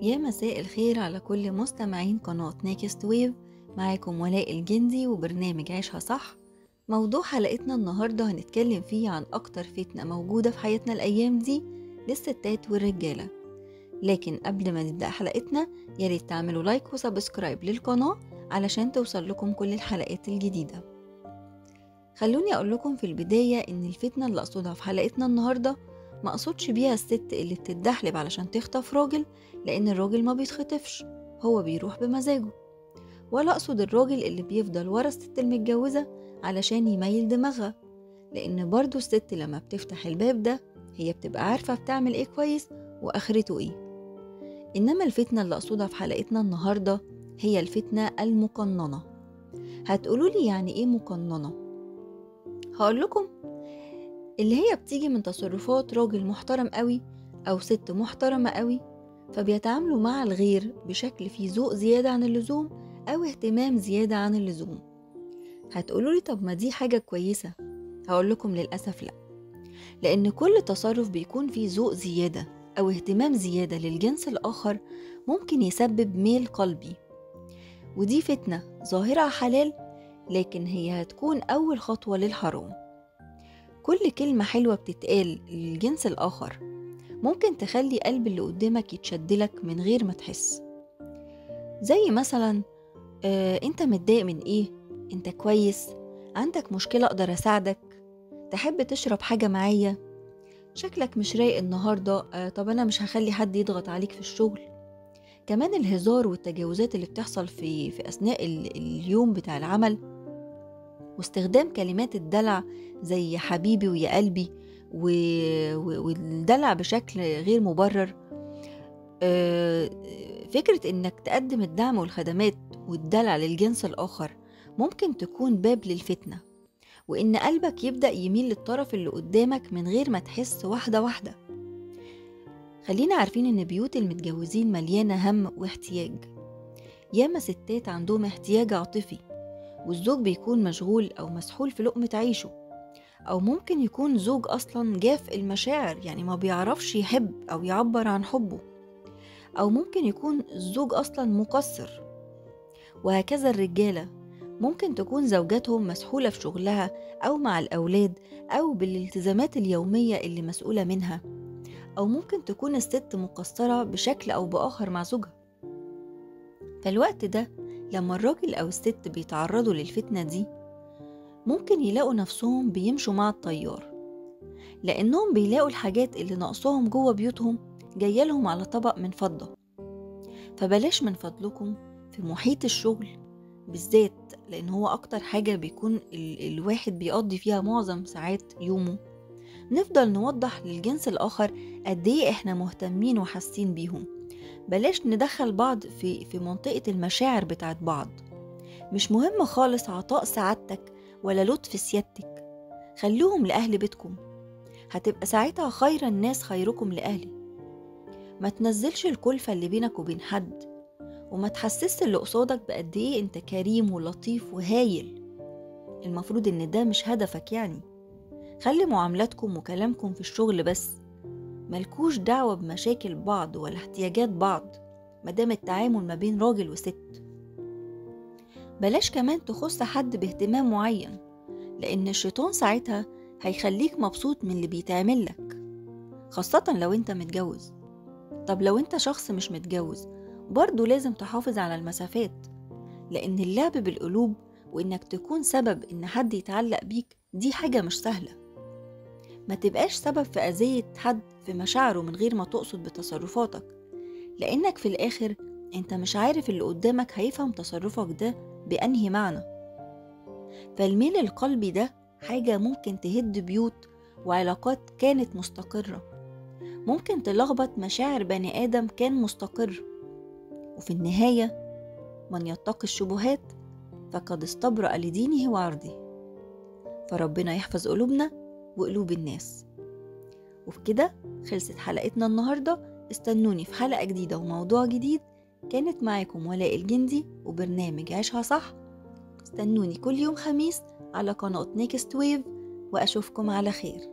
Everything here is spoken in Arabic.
يا مساء الخير على كل مستمعين قناة نيكست ويف. معاكم ولاء الجندي وبرنامج عيشها صح. موضوع حلقتنا النهاردة هنتكلم فيه عن أكتر فتنة موجودة في حياتنا الأيام دي للستات والرجالة. لكن قبل ما نبدأ حلقتنا ياريت تعملوا لايك وسبسكرايب للقناة علشان توصل لكم كل الحلقات الجديدة. خلوني أقول لكم في البداية إن الفتنة اللي أقصدها في حلقتنا النهاردة ما أقصدش بيها الست اللي بتتدحلب علشان تخطف راجل، لأن الراجل ما بيتخطفش، هو بيروح بمزاجه. ولا أقصد الراجل اللي بيفضل ورا الست المتجوزة علشان يميل دماغها، لأن برضو الست لما بتفتح الباب ده هي بتبقى عارفة بتعمل إيه كويس وآخرته إيه. إنما الفتنة اللي أقصدها في حلقتنا النهاردة هي الفتنة المقننة. هتقولولي يعني إيه مقننة؟ هقول لكم اللي هي بتيجي من تصرفات راجل محترم قوي أو ست محترمة قوي، فبيتعاملوا مع الغير بشكل فيه ذوق زيادة عن اللزوم أو اهتمام زيادة عن اللزوم. هتقولولي طب ما دي حاجة كويسة؟ هقول لكم للأسف لا، لأن كل تصرف بيكون فيه ذوق زيادة أو اهتمام زيادة للجنس الآخر ممكن يسبب ميل قلبي، ودي فتنة ظاهرة حلال، لكن هي هتكون أول خطوة للحرام. كل كلمة حلوة بتتقال للجنس الآخر ممكن تخلي قلب اللي قدامك يتشدلك من غير ما تحس. زي مثلا انت متضايق من ايه؟ انت كويس؟ عندك مشكلة اقدر اساعدك؟ تحب تشرب حاجة معايا؟ شكلك مش رايق النهاردة، طب انا مش هخلي حد يضغط عليك في الشغل. كمان الهزار والتجاوزات اللي بتحصل في اثناء اليوم بتاع العمل، واستخدام كلمات الدلع زي حبيبي ويا قلبي والدلع بشكل غير مبرر. فكرة انك تقدم الدعم والخدمات والدلع للجنس الآخر ممكن تكون باب للفتنة، وإن قلبك يبدأ يميل للطرف اللي قدامك من غير ما تحس واحدة واحدة. خلينا عارفين إن بيوت المتجوزين مليانة هم واحتياج. ياما ستات عندهم احتياج عاطفي والزوج بيكون مشغول أو مسحول في لقمة عيشه، أو ممكن يكون زوج أصلا جاف المشاعر، يعني ما بيعرفش يحب أو يعبر عن حبه، أو ممكن يكون الزوج أصلا مقصر. وهكذا الرجالة ممكن تكون زوجاتهم مسحولة في شغلها أو مع الأولاد أو بالالتزامات اليومية اللي مسؤولة منها، أو ممكن تكون الست مقصرة بشكل أو بآخر مع زوجها. فالوقت ده لما الراجل أو الست بيتعرضوا للفتنة دي ممكن يلاقوا نفسهم بيمشوا مع التيار، لأنهم بيلاقوا الحاجات اللي ناقصهم جوه بيوتهم جاية لهم على طبق من فضة. فبلاش من فضلكم في محيط الشغل بالذات، لأن هو أكتر حاجة بيكون الواحد بيقضي فيها معظم ساعات يومه، نفضل نوضح للجنس الآخر قد ايه احنا مهتمين وحاسين بيهم. بلاش ندخل بعض في منطقة المشاعر بتاعت بعض. مش مهم خالص عطاء سعادتك ولا لطف سيادتك، خلوهم لأهل بيتكم، هتبقى ساعتها خير الناس خيركم لأهلي. ما تنزلش الكلفة اللي بينك وبين حد، وما تحسس اللي قصادك بقد ايه انت كريم ولطيف وهايل. المفروض ان ده مش هدفك يعني. خلي معاملاتكم وكلامكم في الشغل بس، ملكوش دعوة بمشاكل بعض ولا احتياجات بعض مادام التعامل ما بين راجل وست. بلاش كمان تخص حد باهتمام معين، لان الشيطان ساعتها هيخليك مبسوط من اللي بيتعمل لك، خاصة لو انت متجوز. طب لو انت شخص مش متجوز برضو لازم تحافظ على المسافات، لأن اللعب بالقلوب وإنك تكون سبب إن حد يتعلق بيك دي حاجة مش سهلة. ما تبقاش سبب في أذية حد في مشاعره من غير ما تقصد بتصرفاتك، لأنك في الآخر انت مش عارف اللي قدامك هيفهم تصرفك ده بأنهي معنى. فالميل القلبي ده حاجة ممكن تهد بيوت وعلاقات كانت مستقرة، ممكن تلخبط مشاعر بني آدم كان مستقر. وفي النهاية من يتقي الشبهات فقد استبرأ لدينه وعرضه. فربنا يحفظ قلوبنا وقلوب الناس. وبكده خلصت حلقتنا النهاردة. استنوني في حلقة جديدة وموضوع جديد. كانت معاكم ولاء الجندي وبرنامج عيشها صح. استنوني كل يوم خميس على قناة نيكست ويف، وأشوفكم على خير.